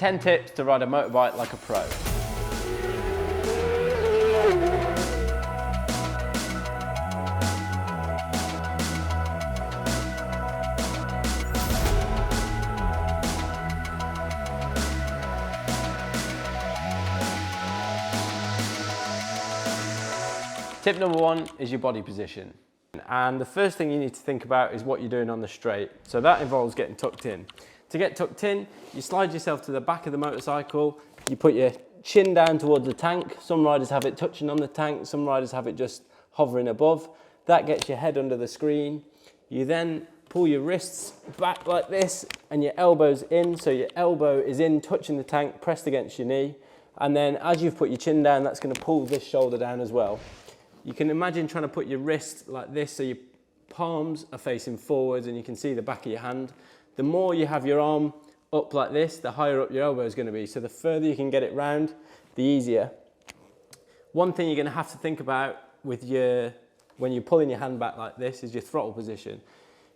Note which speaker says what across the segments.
Speaker 1: 10 tips to ride a motorbike like a pro. Tip number 1 is your body position. And the first thing you need to think about is what you're doing on the straight. So that involves getting tucked in. To get tucked in, you slide yourself to the back of the motorcycle, you put your chin down towards the tank. Some riders have it touching on the tank, some riders have it just hovering above. That gets your head under the screen. You then pull your wrists back like this and your elbows in, so your elbow is in touching the tank, pressed against your knee. And then as you've put your chin down, that's going to pull this shoulder down as well. You can imagine trying to put your wrist like this so your palms are facing forwards and you can see the back of your hand. The more you have your arm up like this, the higher up your elbow is going to be. So the further you can get it round, the easier. One thing you're going to have to think about with when you're pulling your hand back like this is your throttle position.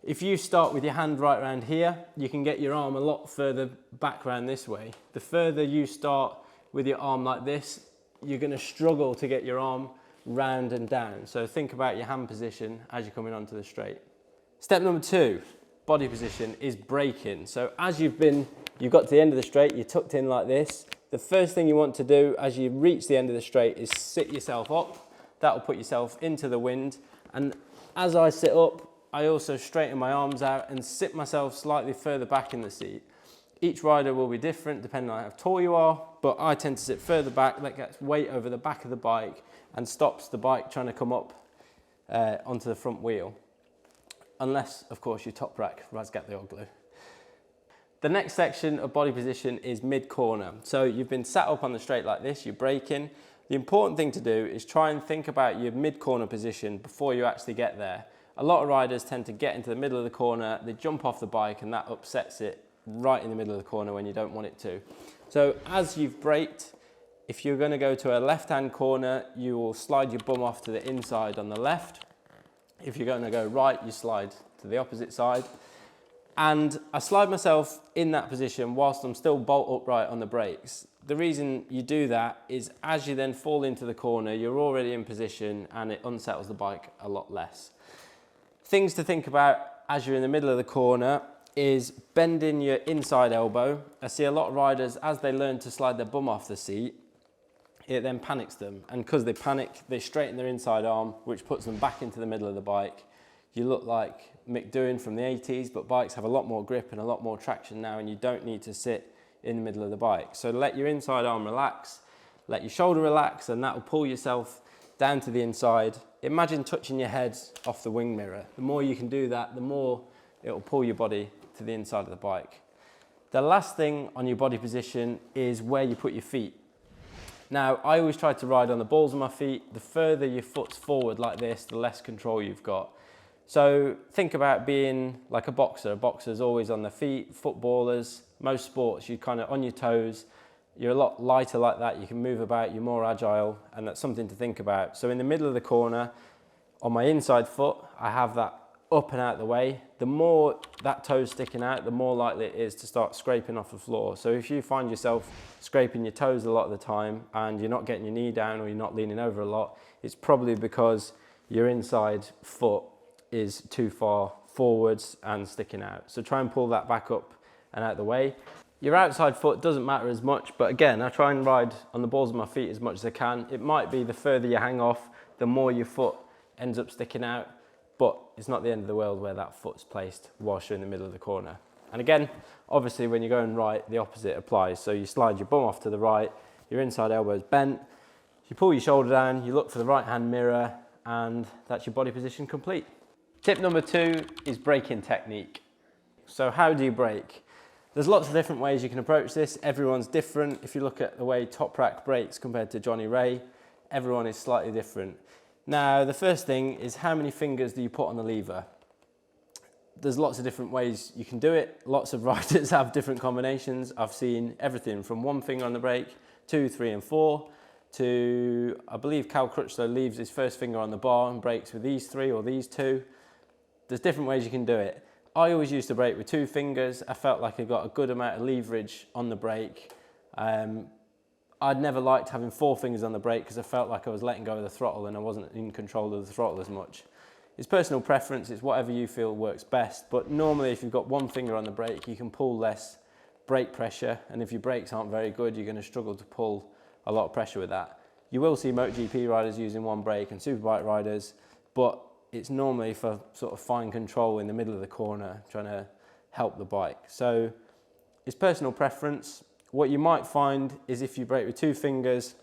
Speaker 1: If you start with your hand right around here, you can get your arm a lot further back around this way. The further you start with your arm like this, you're going to struggle to get your arm round and down. So think about your hand position as you're coming onto the straight. Step number 2, body position, is braking. So as you've got to the end of the straight, you're tucked in like this. The first thing you want to do as you reach the end of the straight is sit yourself up. That'll put yourself into the wind. And as I sit up, I also straighten my arms out and sit myself slightly further back in the seat. Each rider will be different depending on how tall you are, but I tend to sit further back. That gets weight over the back of the bike and stops the bike trying to come up onto the front wheel. Unless, of course, your top rack got the old glue. The next section of body position is mid-corner. So you've been sat up on the straight like this, you're braking. The important thing to do is try and think about your mid-corner position before you actually get there. A lot of riders tend to get into the middle of the corner, they jump off the bike and that upsets it right in the middle of the corner when you don't want it to. So as you've braked, if you're going to go to a left-hand corner, you will slide your bum off to the inside on the left. If you're going to go right, you slide to the opposite side. And I slide myself in that position whilst I'm still bolt upright on the brakes. The reason you do that is as you then fall into the corner, you're already in position and it unsettles the bike a lot less. Things to think about as you're in the middle of the corner is bending your inside elbow. I see a lot of riders, as they learn to slide their bum off the seat, it then panics them. And because they panic, they straighten their inside arm, which puts them back into the middle of the bike. You look like Mick Doohan from the 80s, but bikes have a lot more grip and a lot more traction now, and you don't need to sit in the middle of the bike. So let your inside arm relax, let your shoulder relax, and that will pull yourself down to the inside. Imagine touching your head off the wing mirror. The more you can do that, the more it will pull your body to the inside of the bike. The last thing on your body position is where you put your feet. Now, I always try to ride on the balls of my feet. The further your foot's forward like this, the less control you've got. So think about being like a boxer. A boxer's always on their feet, footballers, most sports, you're kind of on your toes. You're a lot lighter like that. You can move about, you're more agile, and that's something to think about. So in the middle of the corner, on my inside foot, I have that up and out the way. The more that toe's sticking out, the more likely it is to start scraping off the floor. So if you find yourself scraping your toes a lot of the time and you're not getting your knee down or you're not leaning over a lot, it's probably because your inside foot is too far forwards and sticking out. So try and pull that back up and out the way. Your outside foot doesn't matter as much, but again, I try and ride on the balls of my feet as much as I can. It might be the further you hang off, the more your foot ends up sticking out, but it's not the end of the world where that foot's placed whilst you're in the middle of the corner. And again, obviously when you're going right, the opposite applies. So you slide your bum off to the right, your inside elbow's bent, you pull your shoulder down, you look for the right hand mirror, and that's your body position complete. Tip number 2 is braking technique. So how do you brake? There's lots of different ways you can approach this. Everyone's different. If you look at the way Top Rack brakes compared to Johnny Ray, everyone is slightly different. Now, the first thing is how many fingers do you put on the lever? There's lots of different ways you can do it. Lots of riders have different combinations. I've seen everything from 1 finger on the brake, 2, 3 and 4, to, I believe Cal Crutchlow leaves his first finger on the bar and brakes with these 3 or these 2. There's different ways you can do it. I always used to brake with 2 fingers. I felt like I got a good amount of leverage on the brake. I'd never liked having 4 fingers on the brake because I felt like I was letting go of the throttle and I wasn't in control of the throttle as much. It's personal preference, it's whatever you feel works best, but normally if you've got 1 finger on the brake, you can pull less brake pressure, and if your brakes aren't very good, you're going to struggle to pull a lot of pressure with that. You will see MotoGP riders using 1 brake and superbike riders, but it's normally for sort of fine control in the middle of the corner, trying to help the bike. So it's personal preference. What you might find is if you brake with 2 fingers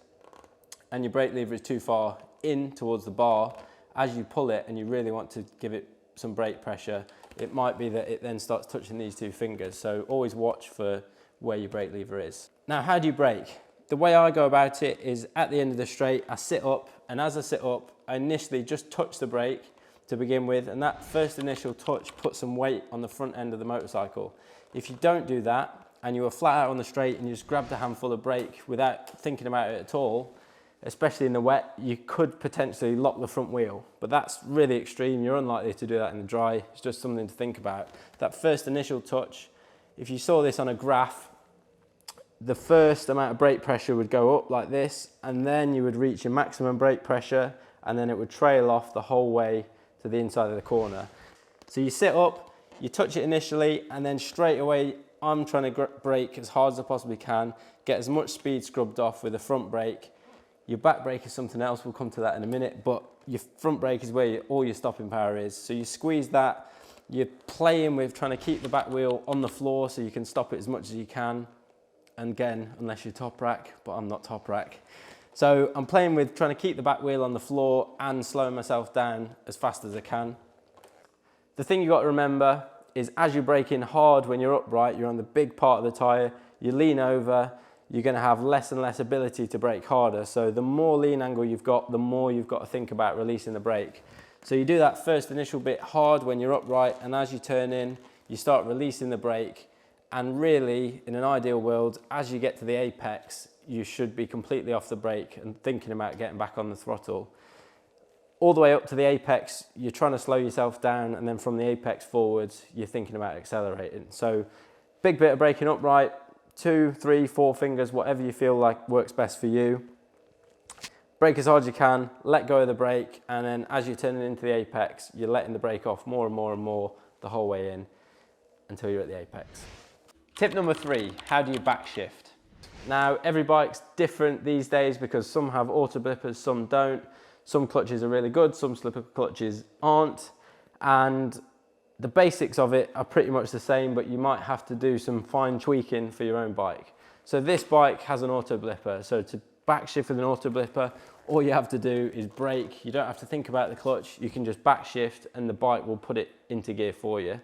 Speaker 1: and your brake lever is too far in towards the bar, as you pull it and you really want to give it some brake pressure, it might be that it then starts touching these 2 fingers. So always watch for where your brake lever is. Now, how do you brake? The way I go about it is at the end of the straight, I sit up, and as I sit up, I initially just touch the brake to begin with, and that first initial touch puts some weight on the front end of the motorcycle. If you don't do that, and you are flat out on the straight and you just grabbed a handful of brake without thinking about it at all, especially in the wet, you could potentially lock the front wheel, but that's really extreme. You're unlikely to do that in the dry. It's just something to think about. That first initial touch, if you saw this on a graph, the first amount of brake pressure would go up like this, and then you would reach your maximum brake pressure, and then it would trail off the whole way to the inside of the corner. So you sit up, you touch it initially, and then straight away, I'm trying to brake as hard as I possibly can, get as much speed scrubbed off with the front brake. Your back brake is something else, we'll come to that in a minute, but your front brake is where all your stopping power is. So you squeeze that, you're playing with trying to keep the back wheel on the floor so you can stop it as much as you can. And again, unless you're top rack, but I'm not top rack. So I'm playing with trying to keep the back wheel on the floor and slowing myself down as fast as I can. The thing you've got to remember is as you're braking hard when you're upright, you're on the big part of the tyre, you lean over, you're going to have less and less ability to brake harder. So the more lean angle you've got, the more you've got to think about releasing the brake. So you do that first initial bit hard when you're upright, and as you turn in, you start releasing the brake. And really, in an ideal world, as you get to the apex, you should be completely off the brake and thinking about getting back on the throttle. All the way up to the apex, you're trying to slow yourself down, and then from the apex forwards, you're thinking about accelerating. So big bit of braking upright, 2, 3, 4 fingers, whatever you feel like works best for you. Brake as hard as you can, let go of the brake, and then as you're turning into the apex, you're letting the brake off more and more and more the whole way in until you're at the apex. Tip number 3, how do you back shift? Now, every bike's different these days because some have auto blippers, some don't. Some clutches are really good, some slipper clutches aren't, and the basics of it are pretty much the same, but you might have to do some fine tweaking for your own bike. So this bike has an auto blipper, so to back shift with an auto blipper, all you have to do is brake. You don't have to think about the clutch, you can just back shift and the bike will put it into gear for you.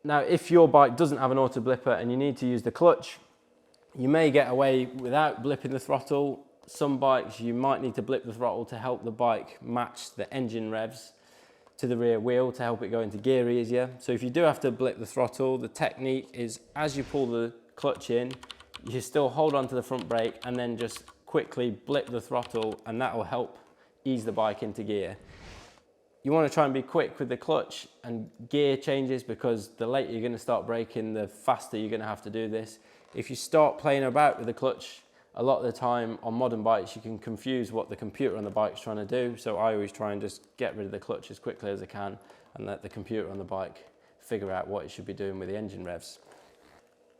Speaker 1: Now, if your bike doesn't have an auto blipper and you need to use the clutch, you may get away without blipping the throttle. Some bikes you might need to blip the throttle to help the bike match the engine revs to the rear wheel to help it go into gear easier. So if you do have to blip the throttle, the technique is as you pull the clutch in, you still hold on to the front brake and then just quickly blip the throttle, and that will help ease the bike into gear. You want to try and be quick with the clutch and gear changes because the later you're going to start braking, the faster you're going to have to do this. If you start playing about with the clutch, a lot of the time on modern bikes, you can confuse what the computer on the bike's trying to do. So I always try and just get rid of the clutch as quickly as I can and let the computer on the bike figure out what it should be doing with the engine revs.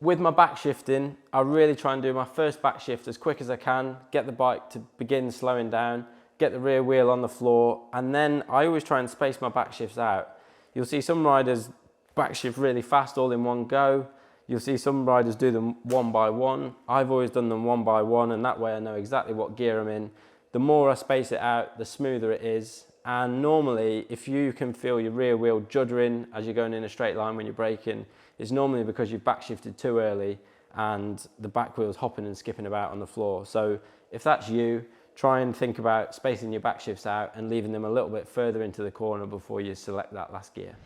Speaker 1: With my back shifting, I really try and do my first back shift as quick as I can, get the bike to begin slowing down, get the rear wheel on the floor, and then I always try and space my back shifts out. You'll see some riders back shift really fast all in one go. You'll see some riders do them one by one. I've always done them one by one, and that way I know exactly what gear I'm in. The more I space it out, the smoother it is. And normally, if you can feel your rear wheel juddering as you're going in a straight line when you're braking, it's normally because you've back shifted too early and the back wheel's hopping and skipping about on the floor. So if that's you, try and think about spacing your back shifts out and leaving them a little bit further into the corner before you select that last gear.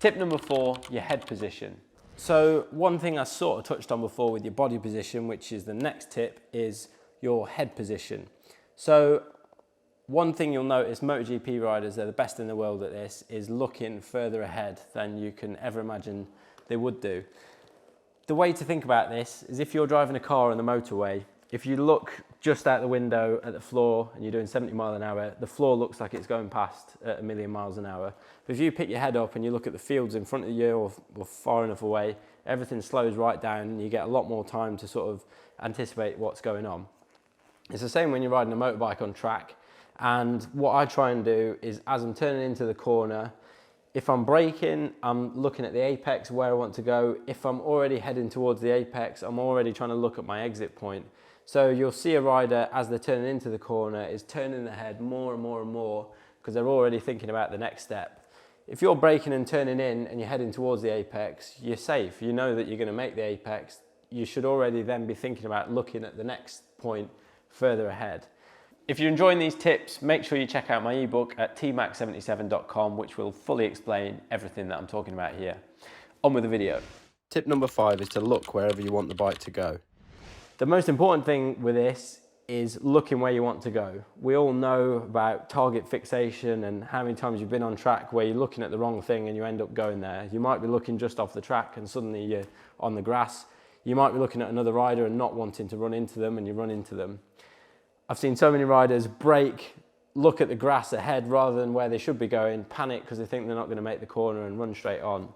Speaker 1: Tip number 4, your head position. So one thing I sort of touched on before with your body position, which is the next tip, is your head position. So One thing you'll notice, MotoGP riders, they're the best in the world at this, is looking further ahead than you can ever imagine they would do. The way to think about this is if you're driving a car on the motorway, if you look just out the window at the floor and you're doing 70 miles an hour, the floor looks like it's going past at 1,000,000 miles an hour. But if you pick your head up and you look at the fields in front of you or far enough away, everything slows right down and you get a lot more time to sort of anticipate what's going on. It's the same when you're riding a motorbike on track. And what I try and do is, as I'm turning into the corner, if I'm braking, I'm looking at the apex where I want to go. If I'm already heading towards the apex, I'm already trying to look at my exit point. So you'll see a rider, as they're turning into the corner, is turning their head more and more and more because they're already thinking about the next step. If you're braking and turning in and you're heading towards the apex, you're safe. You know that you're going to make the apex. You should already then be thinking about looking at the next point further ahead. If you're enjoying these tips, make sure you check out my ebook at tmac77.com, which will fully explain everything that I'm talking about here. On with the video. Tip number 5 is to look wherever you want the bike to go. The most important thing with this is looking where you want to go. We all know about target fixation and how many times you've been on track where you're looking at the wrong thing and you end up going there. You might be looking just off the track and suddenly you're on the grass. You might be looking at another rider and not wanting to run into them and you run into them. I've seen so many riders brake, look at the grass ahead rather than where they should be going, panic because they think they're not going to make the corner and run straight on.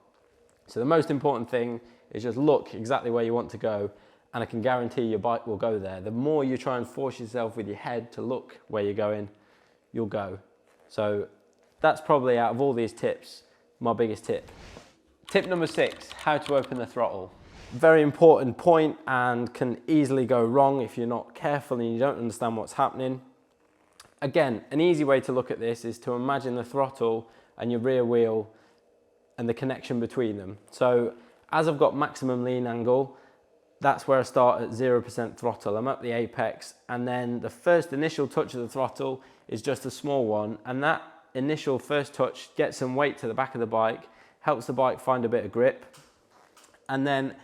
Speaker 1: So the most important thing is just look exactly where you want to go, and I can guarantee your bike will go there. The more you try and force yourself with your head to look where you're going, you'll go. So that's probably, out of all these tips, my biggest tip. Tip number 6, how to open the throttle. Very important point and can easily go wrong if you're not careful and you don't understand what's happening. Again, an easy way to look at this is to imagine the throttle and your rear wheel and the connection between them. So as I've got maximum lean angle, that's where I start at 0% throttle. I'm at the apex, and then the first initial touch of the throttle is just a small one, and that initial first touch gets some weight to the back of the bike, helps the bike find a bit of grip, and then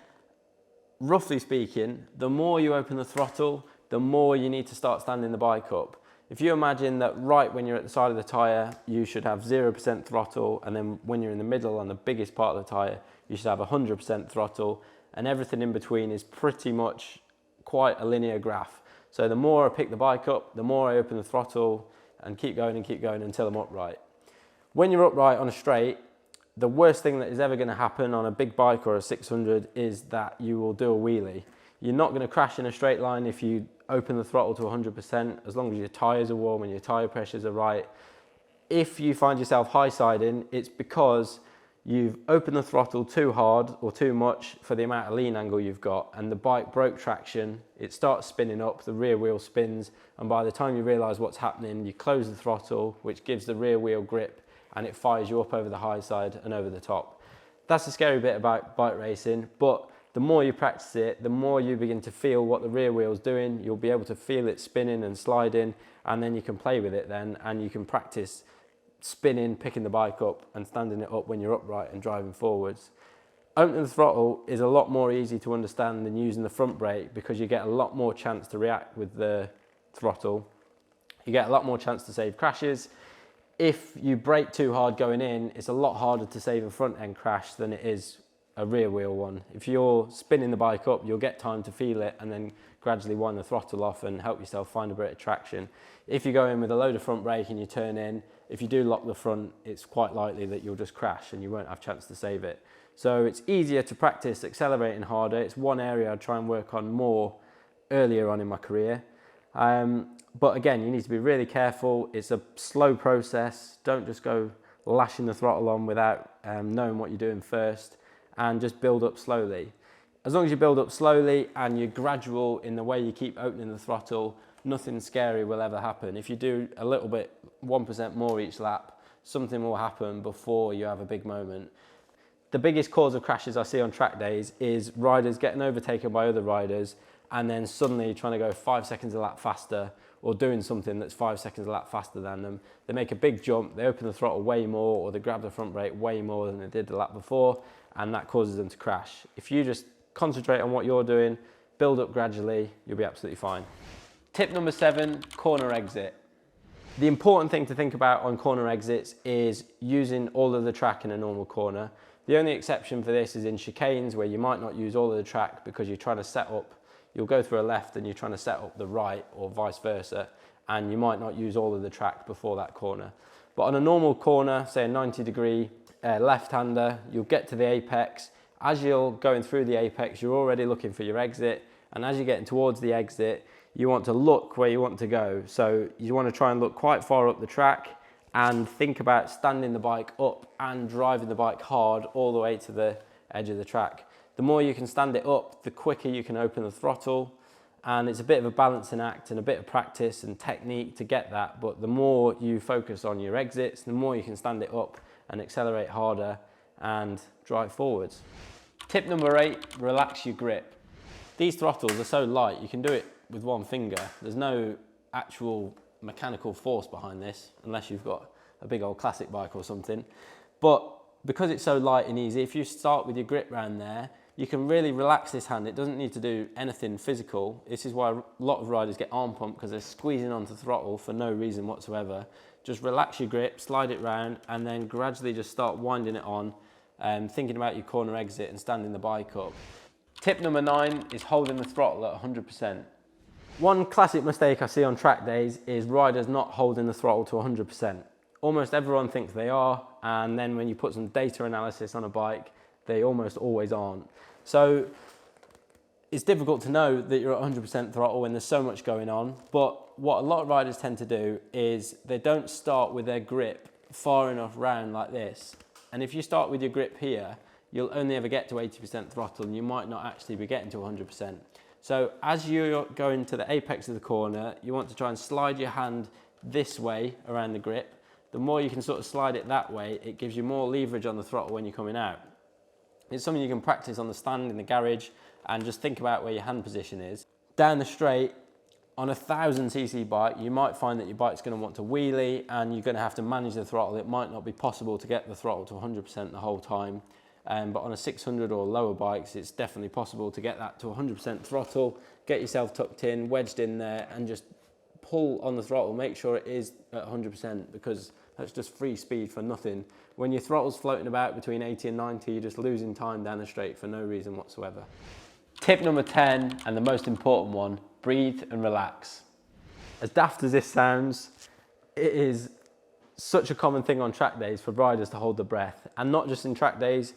Speaker 1: roughly speaking, the more you open the throttle, the more you need to start standing the bike up. If you imagine that right when you're at the side of the tyre, you should have 0% throttle, and then when you're in the middle on the biggest part of the tyre, you should have 100% throttle, and everything in between is pretty much quite a linear graph. So the more I pick the bike up, the more I open the throttle and keep going until I'm upright. When you're upright on a straight, the worst thing that is ever going to happen on a big bike or a 600 is that you will do a wheelie. You're not going to crash in a straight line if you open the throttle to 100%, as long as your tyres are warm and your tyre pressures are right. If you find yourself high-siding, it's because you've opened the throttle too hard or too much for the amount of lean angle you've got, and the bike broke traction, it starts spinning up, the rear wheel spins, and by the time you realise what's happening, you close the throttle, which gives the rear wheel grip, and it fires you up over the high side and over the top. That's the scary bit about bike racing, but the more you practice it, the more you begin to feel what the rear wheel's doing. You'll be able to feel it spinning and sliding, and then you can play with it then, and you can practice spinning, picking the bike up and standing it up when you're upright and driving forwards. Opening the throttle is a lot more easy to understand than using the front brake, because you get a lot more chance to react with the throttle. You get a lot more chance to save crashes. If you brake too hard going in, it's a lot harder to save a front end crash than it is a rear wheel one. If you're spinning the bike up, you'll get time to feel it and then gradually wind the throttle off and help yourself find a bit of traction. If you go in with a load of front brake and you turn in, if you do lock the front, it's quite likely that you'll just crash and you won't have a chance to save it. So it's easier to practice accelerating harder. It's one area I'd try and work on more earlier on in my career. But again, you need to be really careful. It's a slow process. Don't just go lashing the throttle on without knowing what you're doing first, and just build up slowly. As long as you build up slowly and you're gradual in the way you keep opening the throttle, nothing scary will ever happen. If you do a little bit, 1% more each lap, something will happen before you have a big moment. The biggest cause of crashes I see on track days is riders getting overtaken by other riders and then suddenly trying to go 5 seconds a lap faster, or doing something that's 5 seconds a lap faster than them. They make a big jump, they open the throttle way more, or they grab the front brake way more than they did the lap before, and that causes them to crash. If you just concentrate on what you're doing, build up gradually, you'll be absolutely fine. Tip number 7, corner exit. The important thing to think about on corner exits is using all of the track in a normal corner. The only exception for this is in chicanes where you might not use all of the track because you're trying to set up, you'll go through a left and you're trying to set up the right or vice versa, and you might not use all of the track before that corner. But on a normal corner, say a 90-degree left-hander, you'll get to the apex. As you're going through the apex, you're already looking for your exit, and as you're getting towards the exit, you want to look where you want to go. So you want to try and look quite far up the track and think about standing the bike up and driving the bike hard all the way to the edge of the track. The more you can stand it up, the quicker you can open the throttle, and it's a bit of a balancing act and a bit of practice and technique to get that, but the more you focus on your exits, the more you can stand it up and accelerate harder and drive forwards. Tip number 8, relax your grip. These throttles are so light, you can do it with one finger. There's no actual mechanical force behind this, unless you've got a big old classic bike or something. But because it's so light and easy, if you start with your grip round there, you can really relax this hand. It doesn't need to do anything physical. This is why a lot of riders get arm pump, because they're squeezing onto throttle for no reason whatsoever. Just relax your grip, slide it round, and then gradually just start winding it on, thinking about your corner exit and standing the bike up. Tip number 9 is holding the throttle at 100%. One classic mistake I see on track days is riders not holding the throttle to 100%. Almost everyone thinks they are, and then when you put some data analysis on a bike, they almost always aren't. So it's difficult to know that you're at 100% throttle when there's so much going on, but what a lot of riders tend to do is they don't start with their grip far enough round like this. And if you start with your grip here, you'll only ever get to 80% throttle and you might not actually be getting to 100%. So as you're going to the apex of the corner, you want to try and slide your hand this way around the grip. The more you can sort of slide it that way, it gives you more leverage on the throttle when you're coming out. It's something you can practice on the stand in the garage and just think about where your hand position is. Down the straight, on a 1000cc bike, you might find that your bike's going to want to wheelie and you're going to have to manage the throttle. It might not be possible to get the throttle to 100% the whole time. But on a 600 or lower bikes, it's definitely possible to get that to 100% throttle, get yourself tucked in, wedged in there, and just pull on the throttle. Make sure it is at 100%, because that's just free speed for nothing. When your throttle's floating about between 80 and 90, you're just losing time down the straight for no reason whatsoever. Tip number 10, and the most important one, breathe and relax. As daft as this sounds, it is such a common thing on track days for riders to hold their breath, and not just in track days.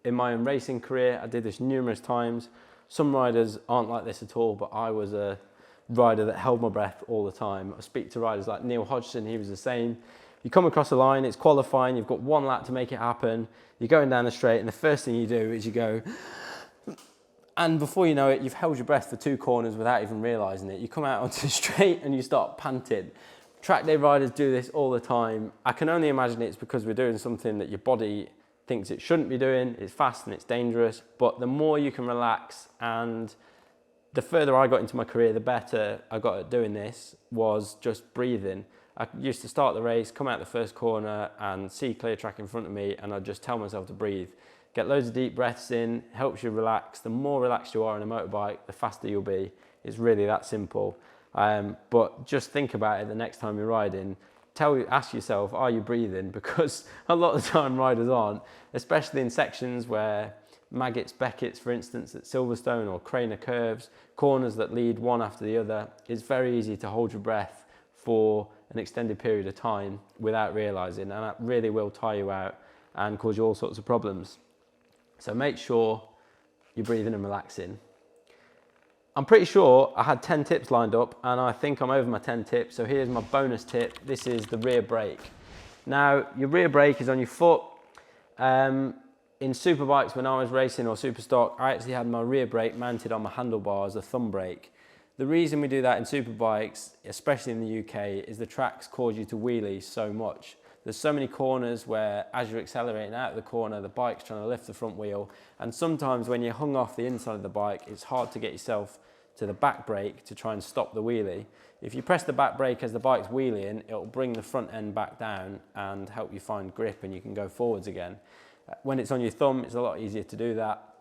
Speaker 1: In my own racing career, I did this numerous times. Some riders aren't like this at all, but I was a rider that held my breath all the time. I speak to riders like Neil Hodgson, he was the same. You come across the line, it's qualifying, you've got one lap to make it happen, you're going down the straight, and the first thing you do is you go, and before you know it, you've held your breath for 2 corners without even realising it. You come out onto the straight and you start panting. Track day riders do this all the time. I can only imagine it's because we're doing something that your body thinks it shouldn't be doing. It's fast and it's dangerous, but the more you can relax, and the further I got into my career, the better I got at doing this, was just breathing. I used to start the race, come out the first corner and see clear track in front of me, and I'd just tell myself to breathe. Get loads of deep breaths in, helps you relax. The more relaxed you are on a motorbike, the faster you'll be. It's really that simple. But just think about it the next time you're riding. Ask yourself, are you breathing? Because a lot of the time riders aren't, especially in sections where Maggots, Beckett's, for instance, at Silverstone, or Craner curves, corners that lead one after the other. It's very easy to hold your breath for an extended period of time without realising, and that really will tire you out and cause you all sorts of problems. So make sure you're breathing and relaxing. I'm pretty sure I had 10 tips lined up, and I think I'm over my 10 tips. So here's my bonus tip. This is the rear brake. Now, your rear brake is on your foot. In superbikes, when I was racing, or super stock, I actually had my rear brake mounted on my handlebars, a thumb brake. The reason we do that in superbikes, especially in the UK, is the tracks cause you to wheelie so much. There's so many corners where, as you're accelerating out of the corner, the bike's trying to lift the front wheel. And sometimes when you're hung off the inside of the bike, it's hard to get yourself to the back brake to try and stop the wheelie. If you press the back brake as the bike's wheeling, it'll bring the front end back down and help you find grip, and you can go forwards again. When it's on your thumb, it's a lot easier to do that.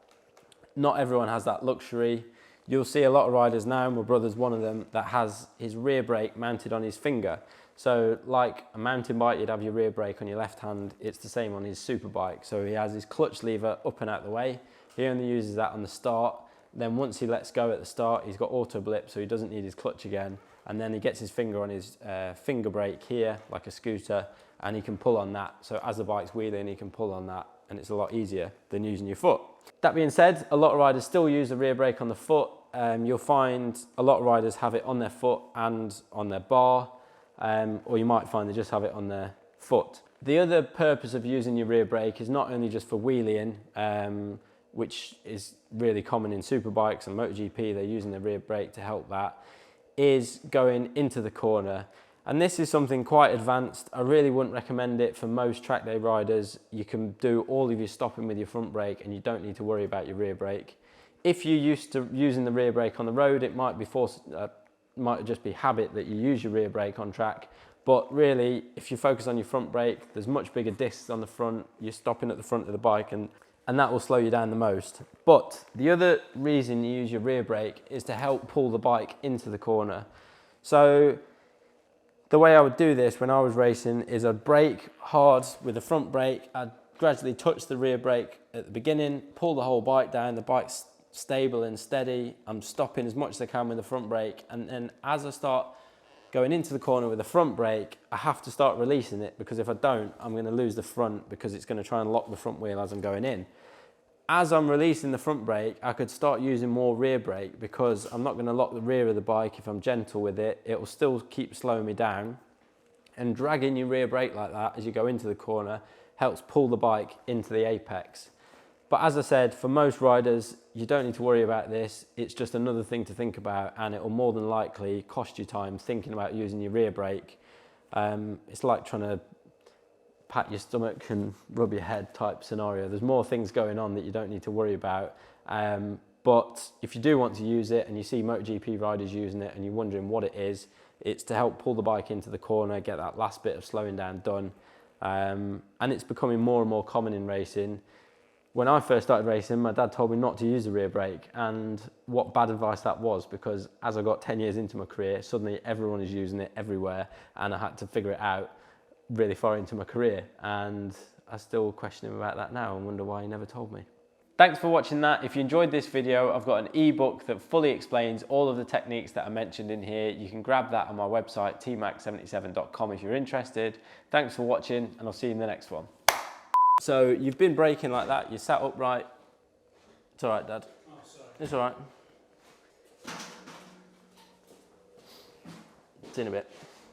Speaker 1: Not everyone has that luxury. You'll see a lot of riders now, my brother's one of them, that has his rear brake mounted on his finger. So like a mountain bike, you'd have your rear brake on your left hand, it's the same on his super bike. So he has his clutch lever up and out the way. He only uses that on the start. Then once he lets go at the start, he's got auto blip, so he doesn't need his clutch again. And then he gets his finger on his finger brake here, like a scooter, and he can pull on that. So as the bike's wheeling, he can pull on that, and it's a lot easier than using your foot. That being said, a lot of riders still use the rear brake on the foot. You'll find a lot of riders have it on their foot and on their bar, or you might find they just have it on their foot. The other purpose of using your rear brake is not only just for wheeling, which is really common in superbikes and MotoGP, they're using the rear brake to help that, is going into the corner. And this is something quite advanced. I really wouldn't recommend it for most track day riders. You can do all of your stopping with your front brake and you don't need to worry about your rear brake. If you're used to using the rear brake on the road, it might be might just be habit that you use your rear brake on track. But really, if you focus on your front brake, there's much bigger discs on the front, you're stopping at the front of the bike, and that will slow you down the most. But the other reason you use your rear brake is to help pull the bike into the corner. So the way I would do this when I was racing is I'd brake hard with the front brake, I'd gradually touch the rear brake at the beginning, pull the whole bike down, the bike's stable and steady, I'm stopping as much as I can with the front brake, and then as I start going into the corner with the front brake, I have to start releasing it, because if I don't, I'm going to lose the front, because it's going to try and lock the front wheel as I'm going in. As I'm releasing the front brake, I could start using more rear brake, because I'm not going to lock the rear of the bike. If I'm gentle with it, it will still keep slowing me down, and dragging your rear brake like that as you go into the corner helps pull the bike into the apex. But as I said, for most riders, you don't need to worry about this. It's just another thing to think about, and it will more than likely cost you time thinking about using your rear brake. It's like trying to pat your stomach and rub your head type scenario. There's more things going on that you don't need to worry about. But if you do want to use it and you see MotoGP riders using it and you're wondering what it is, it's to help pull the bike into the corner, get that last bit of slowing down done. And it's becoming more and more common in racing. When I first started racing, my dad told me not to use the rear brake, and what bad advice that was, because as I got 10 years into my career, suddenly everyone is using it everywhere, and I had to figure it out really far into my career, and I still question him about that now and wonder why he never told me. Thanks for watching that. If you enjoyed this video, I've got an ebook that fully explains all of the techniques that I mentioned in here. You can grab that on my website, tmac77.com, if you're interested. Thanks for watching, and I'll see you in the next one. So you've been braking like that, you sat upright. It's all right, Dad. Oh, sorry. It's all right. See you in a bit.